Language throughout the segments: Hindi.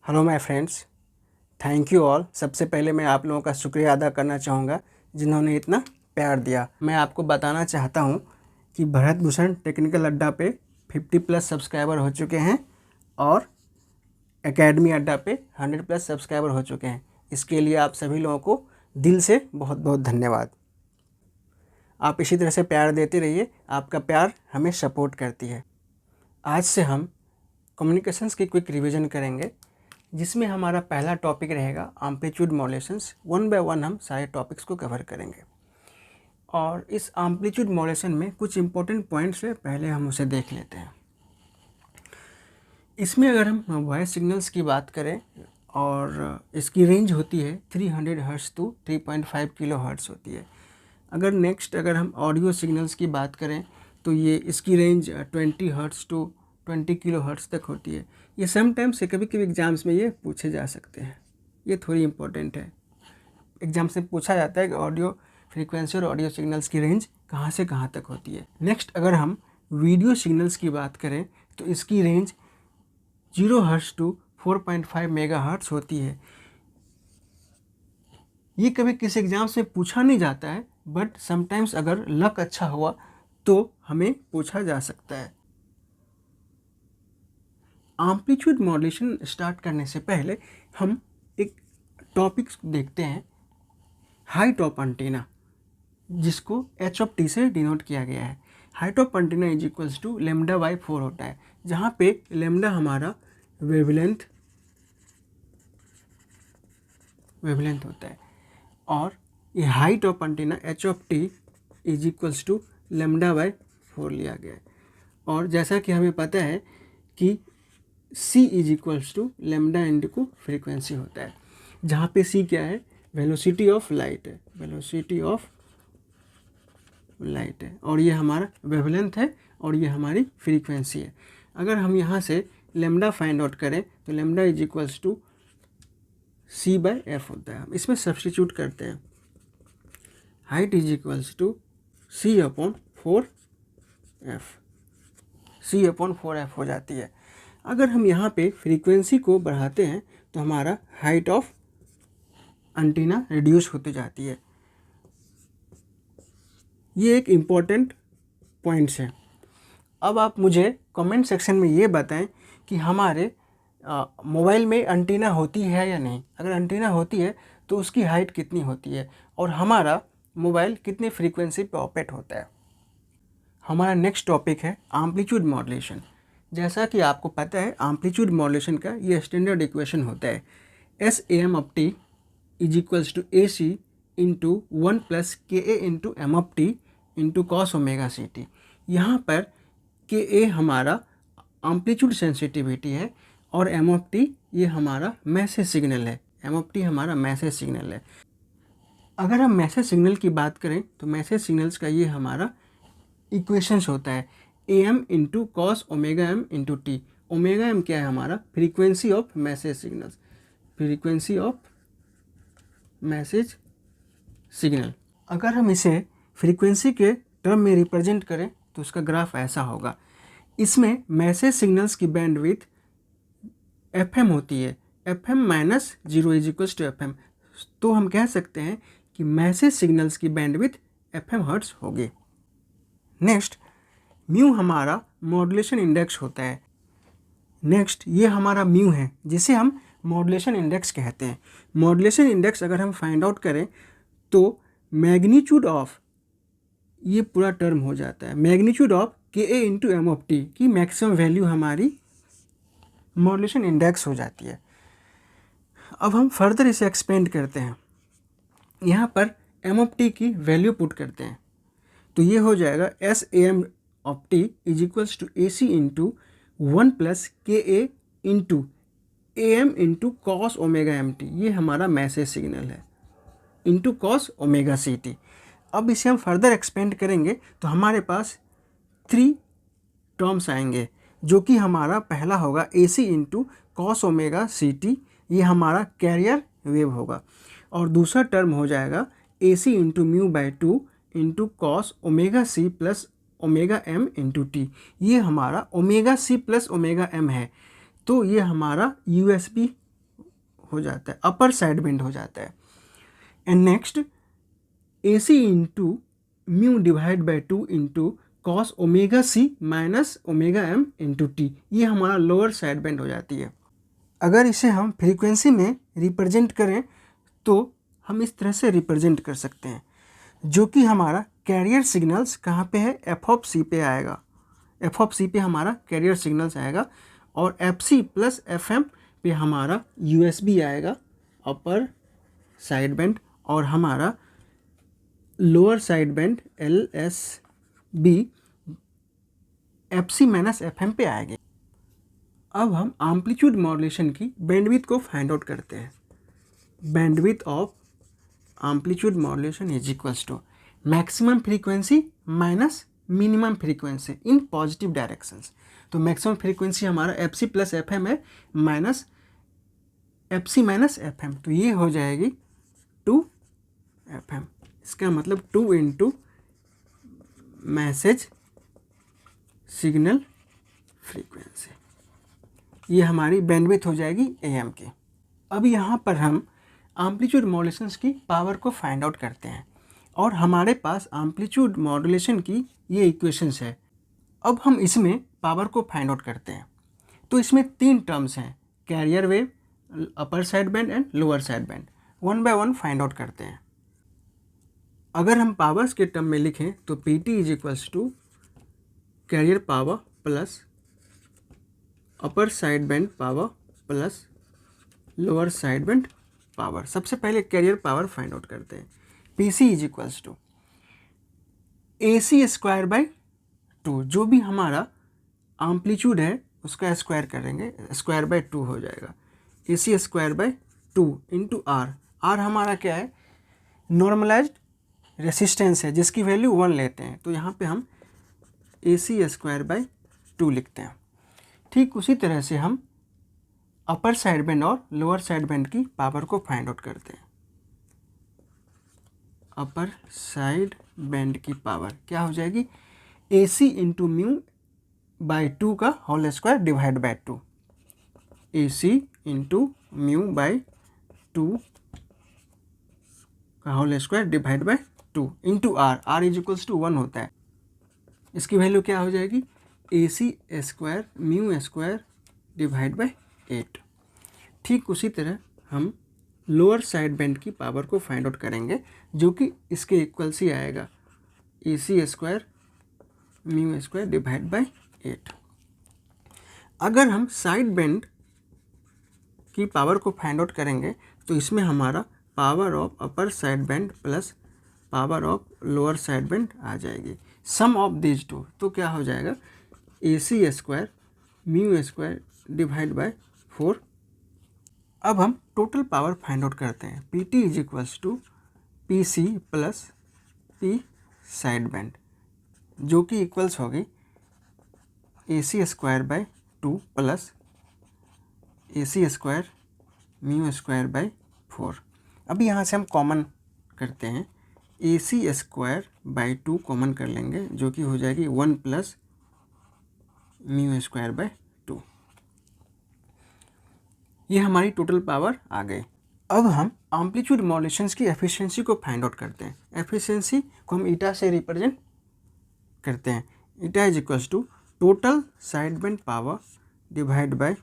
Hello my friends, thank you all. सबसे पहले मैं आप लोगों का शुक्रिया अदा करना चाहूँगा जिन्होंने इतना प्यार दिया। मैं आपको बताना चाहता हूँ कि भरत भूषण टेक्निकल अड्डा पे 50 प्लस सब्सक्राइबर हो चुके हैं और एकेडमी अड्डा पे 100 प्लस सब्सक्राइबर हो चुके हैं। इसके लिए आप सभी लोगों को दिल से बहुत बहुत धन्यवाद। आप इसी तरह से प्यार देते रहिए, आपका प्यार हमें सपोर्ट करती है। आज से हम कम्युनिकेशंस की क्विक रिवीजन करेंगे, जिसमें हमारा पहला टॉपिक रहेगा एम्पलीट्यूड मॉड्यूलेशंस। वन बाय वन हम सारे टॉपिक्स को कवर करेंगे और इस एम्पलीट्यूड मॉड्यूलेशन में कुछ इंपॉर्टेंट पॉइंट्स है, पहले हम उसे देख लेते हैं। इसमें अगर हम वॉइस सिग्नल्स की बात करें और इसकी रेंज होती है 300 हर्ट्ज टू 3.5 किलो हर्ट्ज होती है। अगर हम ऑडियो सिग्नल्स की बात करें तो ये इसकी range 20 hertz to 20 kilo hertz तक होती है। ये समटाइम्स से कभी कभी एग्ज़ाम्स में ये पूछे जा सकते हैं, ये थोड़ी इंपॉर्टेंट है। एग्ज़ाम से पूछा जाता है कि ऑडियो फ्रीक्वेंसी और ऑडियो सिग्नल्स की रेंज कहाँ से कहाँ तक होती है। नेक्स्ट अगर हम वीडियो सिग्नल्स की बात करें तो इसकी range 0 hertz to 4.5 mega hertz होती है। ये कभी किसी एग्ज़ाम से पूछा नहीं जाता है, बट समटाइम्स अगर लक अच्छा हुआ तो हमें पूछा जा सकता है। एम्पलीट्यूड मॉड्यूलेशन स्टार्ट करने से पहले हम एक टॉपिक देखते हैं, हाइट ऑफ एंटीना, जिसको h(t) से डिनोट किया गया है। Height of antenna is equals to λ/4 होता है, जहाँ पे लैम्डा हमारा वेवलेंथ होता है और ये height of antenna h(t) is equals to λ/4 लिया गया है। और जैसा कि हमें पता है कि c is equals to lambda into frequency होता है, जहाँ पे c क्या है, वेलोसिटी ऑफ लाइट है, और ये हमारा वेवलेंथ है और ये हमारी फ्रीक्वेंसी है। अगर हम यहाँ से लैम्डा फाइंड आउट करें तो lambda is equals to c/f होता है। हम इसमें सब्स्टिट्यूट करते हैं, height is equals to c/4f हो जाती है। अगर हम यहाँ पे फ्रीक्वेंसी को बढ़ाते हैं तो हमारा हाइट ऑफ एंटीना रिड्यूस होती जाती है। ये एक इम्पॉर्टेंट पॉइंट्स है। अब आप मुझे कमेंट सेक्शन में ये बताएं कि हमारे मोबाइल में एंटीना होती है या नहीं। अगर एंटीना होती है तो उसकी हाइट कितनी होती है और हमारा मोबाइल कितने फ्रीक्वेंसी पे ऑपरेट होता है। हमारा नेक्स्ट टॉपिक है एम्पलीट्यूड मॉड्यूलेशन। जैसा कि आपको पता है, एम्पलीट्यूड मॉड्यूलेशन का ये स्टैंडर्ड इक्वेशन होता है, SAM(t) is equals to AC into 1 plus KA into M(t) into cos omega CT। यहाँ पर KA हमारा एम्पलीट्यूड सेंसिटिविटी है और M(t) ये हमारा मैसेज सिग्नल है। अगर हम मैसेज सिग्नल की बात करें तो मैसेज सिग्नल्स का ये हमारा इक्वेशंस होता है, AM into cos omega M into T। Omega M क्या है, हमारा फ्रीक्वेंसी ऑफ मैसेज सिग्नल। अगर हम इसे फ्रीक्वेंसी के टर्म में रिप्रेजेंट करें तो उसका ग्राफ ऐसा होगा। इसमें मैसेज सिग्नल्स की बैंडविड्थ FM होती है, FM - 0 is equals to FM। तो हम कह सकते हैं कि मैसेज सिग्नल्स की बैंडविड्थ FM हर्ट्ज होगी। नेक्स्ट, म्यू हमारा मॉड्यूलेशन इंडेक्स होता है। नेक्स्ट, ये हमारा म्यू है जिसे हम मॉड्यूलेशन इंडेक्स कहते हैं। मॉड्यूलेशन इंडेक्स अगर हम फाइंड आउट करें तो मैग्नीट्यूड ऑफ, ये पूरा टर्म हो जाता है, magnitude of KA into M(t) की मैक्सिमम वैल्यू हमारी मॉड्यूलेशन इंडेक्स हो जाती है। अब हम फर्दर इसे एक्सपेंड करते हैं, यहाँ पर M(t) की वैल्यू पुट करते हैं तो ये हो जाएगा SAM(t) is equals to AC into 1 plus KA into AM into cos omega MT। ये हमारा मैसेज सिग्नल है, इंटू cos ओमेगा CT। अब इसे हम फर्दर एक्सपेंड करेंगे तो हमारे पास 3 टर्म्स आएंगे, जो कि हमारा पहला होगा AC into cos omega CT, ये हमारा कैरियर वेव होगा। और दूसरा टर्म हो जाएगा AC into μ/2 into cos omega C plus omega M into T। ये हमारा omega C plus omega M है, तो ये हमारा USB हो जाता है, अपर साइड बैंड हो जाता है। And next AC into mu divide by 2 into cos omega C minus omega M into T, ये हमारा लोअर साइड बैंड हो जाती है। अगर इसे हम फ्रीक्वेंसी में रिप्रेजेंट करें तो हम इस तरह से रिप्रेजेंट कर सकते हैं, जो कि हमारा कैरियर सिग्नल्स कहाँ पे है, एफ ऑफ सी पे आएगा। एफ ऑफ सी पे हमारा कैरियर सिग्नल्स आएगा और F C plus F M पे हमारा USB आएगा, अपर साइड बैंड, और हमारा lower side band LSB FC minus FM पे आएंगे। अब हम एम्पलीट्यूड मॉड्यूलेशन की बैंडविड्थ को फाइंड आउट करते हैं। Bandwidth of amplitude modulation is equals to maximum frequency minus minimum frequency in positive directions. तो मैक्सिमम फ्रीक्वेंसी हमारा FC प्लस FM है माइनस FC माइनस FM, तो ये हो जाएगी 2FM। इसका मतलब 2 इंटू मैसेज सिग्नल फ्रीक्वेंसी, ये हमारी बैंडविड्थ हो जाएगी AM की। अब यहाँ पर हम एम्पलीट्यूड मॉड्यूलेशंस की पावर को फाइंड आउट करते हैं और हमारे पास एम्पलीट्यूड मॉड्यूलेशन की ये इक्वेशंस है। अब हम इसमें पावर को फाइंड आउट करते हैं। तो इसमें 3 टर्म्स हैं, carrier wave, upper side band and lower side band. One by one find out करते हैं। अगर हम पावर्स के टर्म में लिखें तो PT is equals to carrier power plus upper side band power plus lower side band power. सबसे पहले कैरियर पावर फाइंड आउट करते हैं। PC is equals to AC square by 2, जो भी हमारा एम्पलीट्यूड है उसका स्क्वायर करेंगे, स्क्वायर बाई 2 हो जाएगा। AC square by 2 into R। हमारा क्या है, नॉर्मलाइज्ड रेसिस्टेंस है जिसकी वैल्यू 1 लेते हैं, तो यहाँ पे हम AC स्क्वायर बाई 2 लिखते हैं। ठीक उसी तरह से हम अपर साइड बैंड और लोअर साइड बैंड की पावर को फाइंड आउट करते हैं। अपर साइड बैंड की पावर क्या हो जाएगी, AC इंटू म्यू बाई 2 का whole square divide by 2। AC into mu by 2 का whole square divide by 2 into R is equals to 1 होता है। इसकी वैल्यू क्या हो जाएगी, AC square mu square divide by 8। ठीक उसी तरह हम लोअर साइड बैंड की पावर को फाइंड आउट करेंगे, जो कि इसके इक्वल ही आएगा, AC square mu square divide by 8। अगर हम साइड बैंड की पावर को फाइंड आउट करेंगे तो इसमें हमारा power of upper side band plus power of lower side band आ जाएगी, सम ऑफ दिस टू। तो क्या हो जाएगा, AC square mu square divide by 4। अब हम टोटल पावर फाइंड आउट करते हैं। PT is equals to PC plus P side band, जो कि इक्वल्स होगी AC square by 2 plus AC square mu square by 4। अब यहाँ से हम कॉमन करते हैं, AC स्क्वायर बाई 2 कॉमन कर लेंगे, जो कि हो जाएगी 1 प्लस म्यू स्क्वायर बाई 2। ये हमारी टोटल पावर आ गई। अब हम एम्पलीट्यूड मॉड्यूलेशंस की एफिशिएंसी को फाइंड आउट करते हैं। एफिशिएंसी को हम ईटा से रिप्रेजेंट करते हैं। Eta is equals to total side band power divide by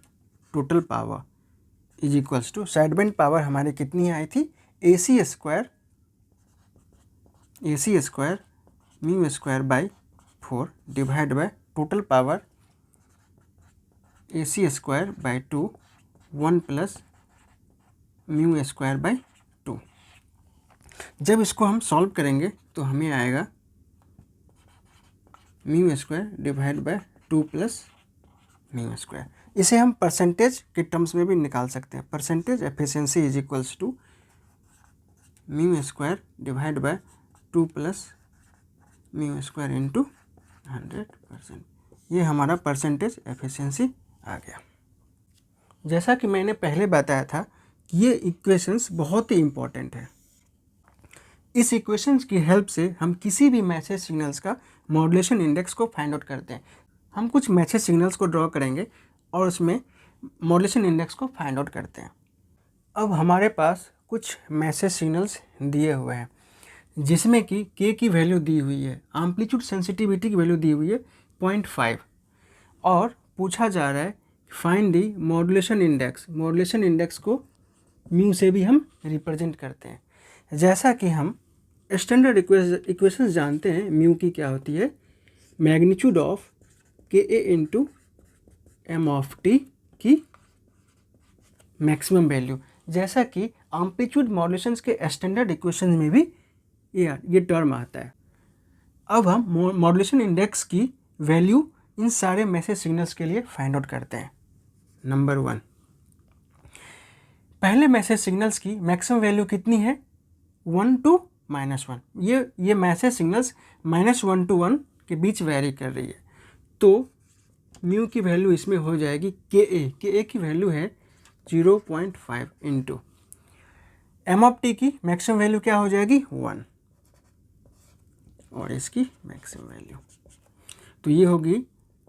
total power is equals to, side band power हमारी कितनी आई थी, AC square mu square by 4 divide by total power AC square by 2 1 plus mu square by 2। जब इसको हम सॉल्व करेंगे तो हमें आएगा mu square divide by 2 plus mu square. इसे हम परसेंटेज के टर्म्स में भी निकाल सकते हैं। Percentage efficiency is equals to mu square divide by 2 plus mu square into 100%। ये हमारा परसेंटेज एफिशिएंसी आ गया। जैसा कि मैंने पहले बताया था कि ये इक्वेशंस बहुत ही इम्पॉर्टेंट है। इस इक्वेशंस की हेल्प से हम किसी भी मैसेज सिग्नल्स का मॉड्यूलेशन इंडेक्स को फाइंड आउट करते हैं। हम कुछ मैसेज सिग्नल्स को ड्रॉ करेंगे और उसमें मॉड्यूलेशन इंडेक्स को फाइंड आउट करते हैं। अब हमारे पास कुछ मैसेज सिग्नल्स दिए हुए हैं जिसमें कि के की वैल्यू दी हुई है, एम्पलीट्यूड सेंसिटिविटी की वैल्यू दी हुई है 0.5 और पूछा जा रहा है find the modulation index. Modulation index को म्यू से भी हम रिप्रेजेंट करते हैं। जैसा कि हम स्टैंडर्ड इक्वेशंस जानते हैं, म्यू की क्या होती है, magnitude of K A into M of T की मैक्सिमम वैल्यू। जैसा कि एम्पलीट्यूड मॉड्यूलेशंस के स्टैंडर्ड इक्वेशन में भी ये टर्म आता है। अब हम मॉड्यूलेशन इंडेक्स की वैल्यू इन सारे मैसेज सिग्नल्स के लिए फाइंड आउट करते हैं। नंबर 1, पहले मैसेज सिग्नल्स की मैक्सिमम वैल्यू कितनी है, 1 to -1। ये मैसेज सिग्नल्स -1 to 1 के बीच वेरी कर रही है, तो म्यू की वैल्यू इसमें हो जाएगी के ए की वैल्यू है 0.5 इंटू एम ऑफ टी की मैक्सिमम वैल्यू क्या हो जाएगी 1 और इसकी मैक्सिमम वैल्यू, तो ये होगी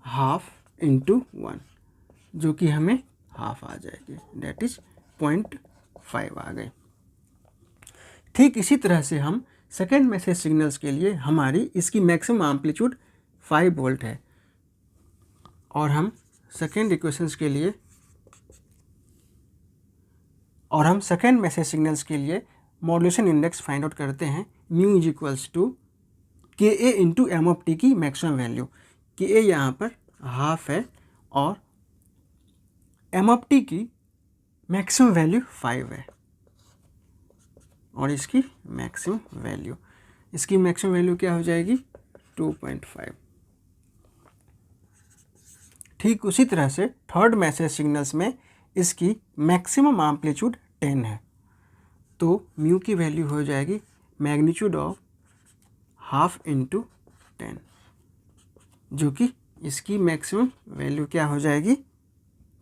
1/2 इंटू 1 जो कि हमें 1/2 आ जाएगी, डेट इज 0.5 आ गई। ठीक इसी तरह से हम सेकेंड मैसेज सिग्नल्स के लिए हमारी इसकी मैक्सिमम एम्पलीट्यूड 5 वोल्ट है और हम सेकेंड इक्वेशंस के लिए और हम सेकेंड मैसेज सिग्नल्स के लिए मॉड्यूलेशन इंडेक्स फाइंड आउट करते हैं। म्यू इज इक्वल्स टू के A into M of T की मैक्सिमम वैल्यू। के ए यहाँ पर 1/2 है और एम ऑफ टी की मैक्सिमम वैल्यू 5 है और इसकी मैक्सिमम वैल्यू क्या हो जाएगी 2.5। ठीक उसी तरह से थर्ड मैसेज सिग्नल्स में इसकी मैक्सिमम एम्पलीट्यूड 10 है, तो म्यू की वैल्यू हो जाएगी मैग्नीट्यूड ऑफ 1/2 इंटू 10 जो कि इसकी मैक्सिमम वैल्यू क्या हो जाएगी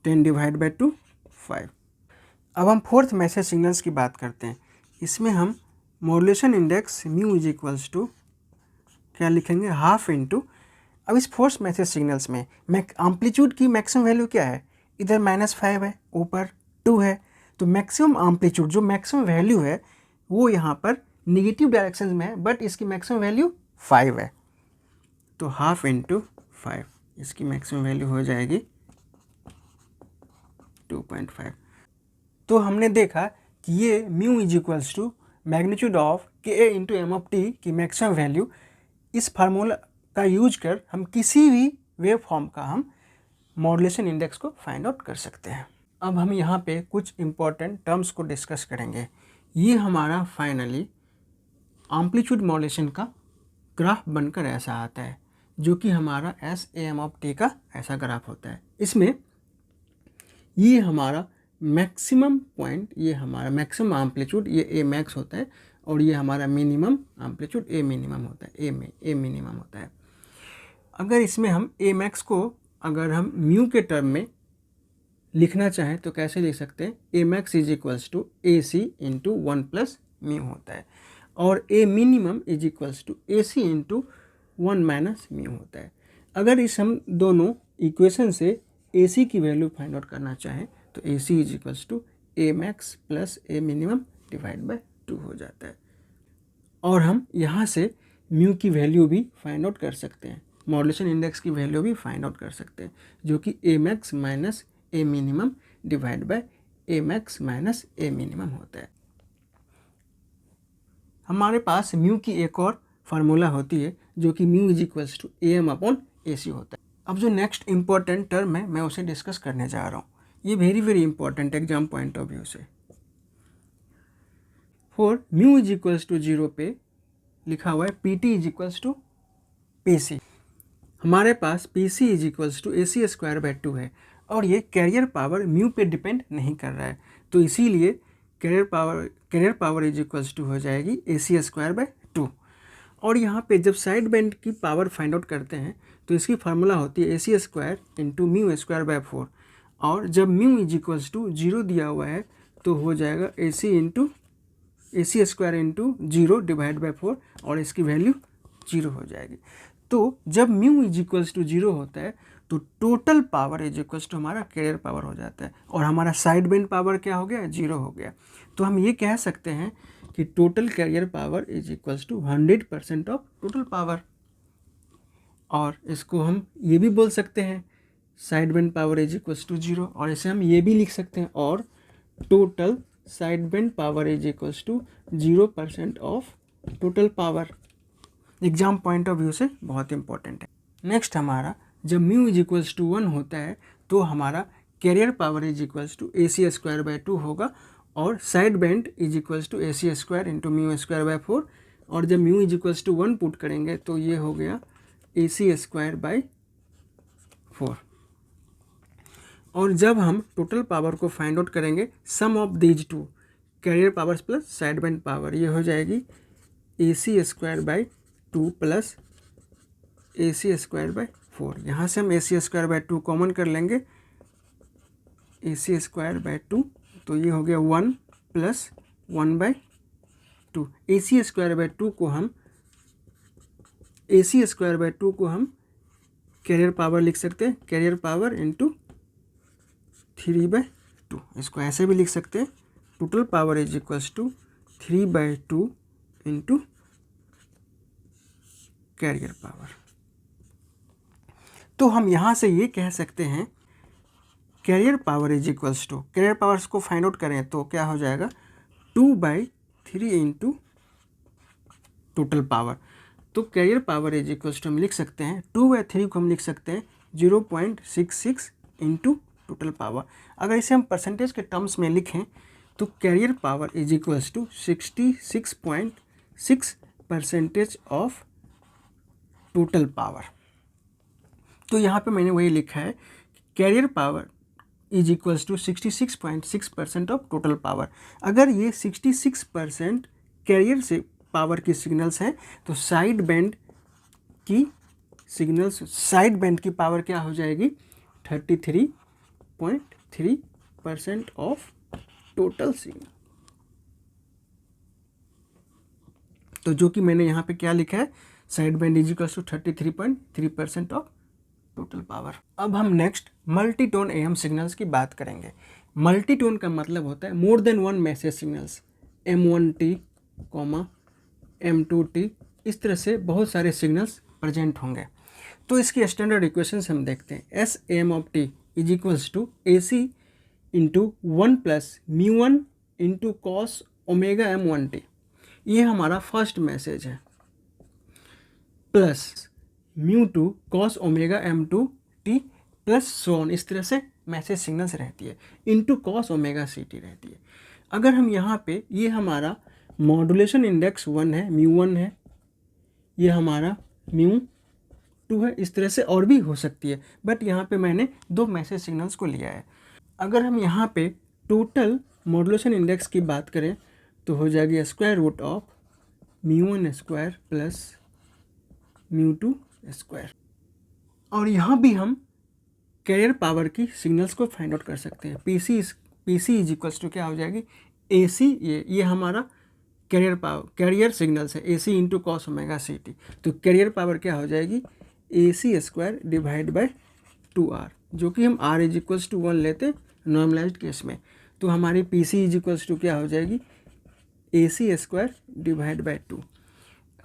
10 डिवाइड बाई 2 5। अब हम फोर्थ मैसेज सिग्नल्स की बात करते हैं। इसमें हम modulation index mu is equals to क्या लिखेंगे 1/2 इंटू, अब इस फोर्थ मैसेज सिग्नल्स में एम्पलीट्यूड की मैक्सिमम वैल्यू क्या है, इधर -5 है, ऊपर 2 है, तो मैक्सिमम एम्पलीट्यूड जो मैक्सिमम वैल्यू है वो यहाँ पर निगेटिव डायरेक्शन में है, बट इसकी मैक्सिमम वैल्यू 5 है, तो 1/2 इंटू 5 इसकी मैक्सिमम वैल्यू हो जाएगी 2.5। तो हमने देखा कि ये mu is equals to magnitude of K A into M of T की मैक्सिमम वैल्यू। इस फार्मूला का यूज कर हम किसी भी वेव फॉर्म का हम मॉड्यूलेशन इंडेक्स को फाइंड आउट कर सकते हैं। अब हम यहाँ पे कुछ इम्पॉर्टेंट टर्म्स को डिस्कस करेंगे। ये हमारा फाइनली एम्पलीट्यूड मॉड्यूलेशन का ग्राफ बनकर ऐसा आता है जो कि हमारा S A M of T का ऐसा ग्राफ होता है। इसमें ये हमारा मैक्सिमम पॉइंट, ये हमारा मैक्सिमम एम्पलीट्यूड ये ए मैक्स होता है और ये हमारा मिनिमम एम्पलीट्यूड ए मिनिमम होता है, ए मिनिमम होता है। अगर इसमें हम ए मैक्स को अगर हम म्यू के टर्म में लिखना चाहें तो कैसे लिख सकते हैं, A max is equals to A C into 1 plus mu होता है और A minimum is equals to A C into 1 minus mu होता है। अगर इस हम दोनों इक्वेशन से ए सी की वैल्यू फाइंड आउट करना चाहें तो A C is equals to A max plus A minimum divide by 2 हो जाता है और हम यहाँ से म्यू की वैल्यू भी फाइंड आउट कर सकते हैं, मॉड्यूलेशन इंडेक्स की वैल्यू भी फाइंड आउट कर सकते हैं जो कि A max minus A minimum divide by A max minus A minimum होता है। हमारे पास म्यू की एक और फार्मूला होती है जो कि mu is equals to A M upon A C होता है। अब जो नेक्स्ट इंपॉर्टेंट टर्म है मैं उसे डिस्कस करने जा रहा हूँ। ये very important exam point of view से। For mu is equals to 0 पे लिखा हुआ है P T is equals to P C. हमारे पास P C is equals to A C square by 2 है और ये कैरियर पावर म्यू पे डिपेंड नहीं कर रहा है, तो इसीलिए carrier power is equals to हो जाएगी ए सी स्क्वायर बाई 2। और यहाँ पे जब साइड बैंड की पावर फाइंड आउट करते हैं तो इसकी फार्मूला होती है A C square into mu square by 4 और जब म्यू इज इक्वल्स टू 0 दिया हुआ है तो हो जाएगा ए C square into 0 divide by 4 और इसकी वैल्यू 0 हो जाएगी। तो जब म्यू इज इक्वल्स टू 0 होता है तो total power is equals to हमारा कैरियर पावर हो जाता है, और हमारा साइड बैंड पावर क्या हो गया, 0 हो गया। तो हम ये कह सकते हैं कि total carrier power is equals to 100% of total power. और इसको हम ये भी बोल सकते हैं side band power is equals to 0, और इसे हम ये भी लिख सकते हैं और total side band power is equals to 0% of total power. Exam point of view से बहुत इंपॉर्टेंट है। नेक्स्ट हमारा जब म्यू इज इक्वल्स टू 1 होता है तो हमारा carrier power is equals to AC²/2 होगा, और side band is equals to AC² into μ²/4, और जब mu is equals to 1 put करेंगे तो ये हो गया AC²/4। और जब हम टोटल पावर को फाइंड आउट करेंगे sum of these two, carrier power plus side band power, ये हो जाएगी AC²/2 प्लस AC²/4। यहाँ से हम AC²/2 कॉमन कर लेंगे, AC²/2, तो ये हो गया 1 प्लस 1/2। AC² को हम कैरियर पावर लिख सकते हैं, कैरियर पावर इंटू 3/2। इसको ऐसे भी लिख सकते हैं, total power is equals to 3/2 into carrier power. तो हम यहाँ से ये कह सकते हैं carrier power is equals to, carrier powers को फाइंड आउट करें तो क्या हो जाएगा 2/3 इंटू टोटल पावर। तो carrier power is equals to हम लिख सकते हैं 2/3 को हम लिख सकते हैं 0.66 इंटू टोटल पावर। अगर इसे हम परसेंटेज के टर्म्स में लिखें तो carrier power is equals to 66.6% of total power. तो यहाँ पे मैंने वही लिखा है carrier power is equals to 66.6% of total power. अगर ये 66% कैरियर से पावर की सिग्नल्स हैं तो साइड बैंड की पावर क्या हो जाएगी 33.3% ऑफ टोटल सिग्नल। तो जो कि मैंने यहाँ पे क्या लिखा है, side band is equals to 33.3% of total power. अब हम नेक्स्ट मल्टीटोन AM सिग्नल्स की बात करेंगे। मल्टीटोन का मतलब होता है more than one message signals, M1T, M2T, इस तरह से बहुत सारे सिग्नल्स प्रेजेंट होंगे। तो इसकी स्टैंडर्ड इक्वेशंस हम देखते हैं। SM of T is equals to AC into 1 plus μ1 into cos omega M1T, ये हमारा फर्स्ट मैसेज है, plus μ2 cos omega M2T plus so on, इस तरह से मैसेज सिग्नल्स रहती है, इंटू कॉस ओमेगा CT रहती है। अगर हम यहाँ पे ये हमारा मॉड्यूलेशन इंडेक्स 1 है, μ1 है, ये हमारा μ2 है, इस तरह से और भी हो सकती है, बट यहाँ पे मैंने दो मैसेज सिग्नल्स को लिया है। अगर हम यहाँ पे टोटल मॉड्यूलेशन इंडेक्स की बात करें तो हो जाएगी √ ऑफ μ1² प्लस μ2²। और यहाँ भी हम कैरियर पावर की सिग्नल्स को फाइंड आउट कर सकते हैं। PC इज इक्वल्स टू क्या हो जाएगी AC, ये हमारा कैरियर सिग्नल्स है, AC into cos omega CT। तो कैरियर पावर क्या हो जाएगी AC² डिवाइड बाय 2R, जो कि हम R इज इक्वल्स टू 1 लेते नॉर्मलाइज्ड केस में। तो हमारी PC इज इक्वल्स टू क्या हो जाएगी AC² डिवाइड बाय 2।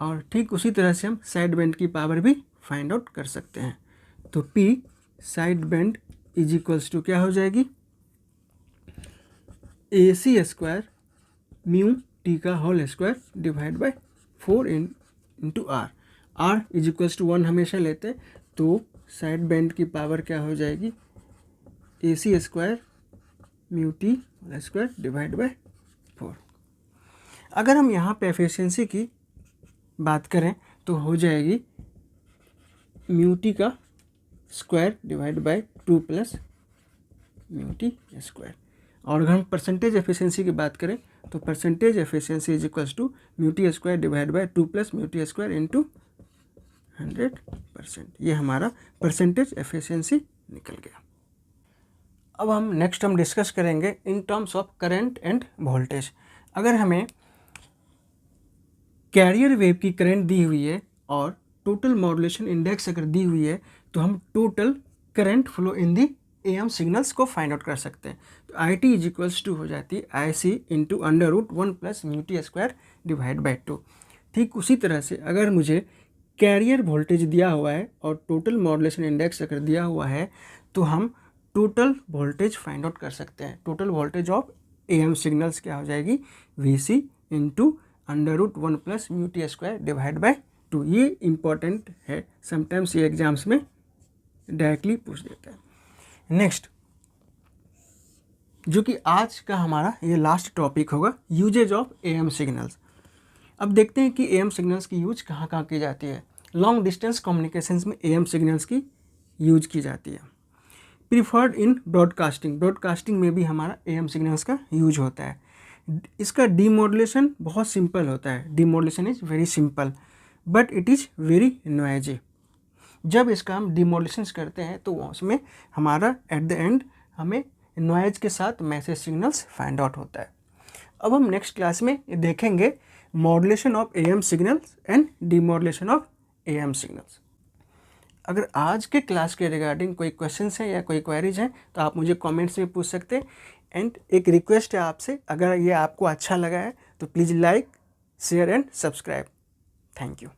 और ठीक उसी तरह से हम साइड बैंड की पावर भी फाइंड आउट कर सकते हैं। तो P side band is equals to क्या हो जाएगी AC² μT का whole square divide by 4 into R is equals to 1 हमेशा लेते हैं, तो साइड बैंड की पावर क्या हो जाएगी AC² μT whole square divide by 4। अगर हम यहाँ पे एफिशिएंसी की बात करें तो हो जाएगी μT का square divide by 2 plus μT²। और अगर हम परसेंटेज एफिशिएंसी की बात करें तो percentage efficiency is equals to μT² divide by 2 plus μT² into 100%। ये हमारा परसेंटेज एफिशिएंसी निकल गया। अब हम नेक्स्ट डिस्कस करेंगे in terms of current end voltage. अगर हमें कैरियर वेव की करंट दी हुई है और टोटल मॉड्यूलेशन इंडेक्स अगर दी हुई है तो हम total current flow in the AM signals को फाइंड आउट कर सकते हैं। तो IT इज इक्वल्स टू हो जाती है IC into √1 plus mu t square divide by 2। ठीक उसी तरह से अगर मुझे कैरियर वोल्टेज दिया हुआ है और टोटल मॉड्यूलेशन इंडेक्स अगर दिया हुआ है तो हम टोटल वोल्टेज फाइंड आउट कर सकते हैं। Total voltage of AM signals क्या हो जाएगी, VC into √1 plus mu t square divide by 2। ये इंपॉर्टेंट है, समटाइम्स ये एग्जाम्स में डायरेक्टली पूछ देता है। नेक्स्ट जो कि आज का हमारा ये लास्ट टॉपिक होगा, यूजेज ऑफ AM सिग्नल्स। अब देखते हैं कि AM सिग्नल्स की यूज कहाँ कहाँ की जाती है। लॉन्ग डिस्टेंस कम्युनिकेशंस में AM सिग्नल्स की यूज की जाती है। प्रीफर्ड इन ब्रॉडकास्टिंग, ब्रॉडकास्टिंग में भी हमारा AM सिग्नल्स का यूज होता है। इसका डीमॉड्यूलेशन बहुत सिंपल होता है, demodulation is very simple but it is very noisy. जब इसका हम डीमॉड्यूलेशन करते हैं तो उसमें हमारा एट द एंड हमें नॉइज के साथ मैसेज सिग्नल्स फाइंड आउट होता है। अब हम नेक्स्ट क्लास में देखेंगे modulation of AM signals and demodulation of AM signals. अगर आज के क्लास के रिगार्डिंग कोई क्वेश्चंस हैं या कोई क्वेरीज हैं तो आप मुझे कमेंट्स में पूछ सकते हैं। एंड एक रिक्वेस्ट है आपसे, अगर ये आपको अच्छा लगा है तो please like, share and subscribe. Thank you.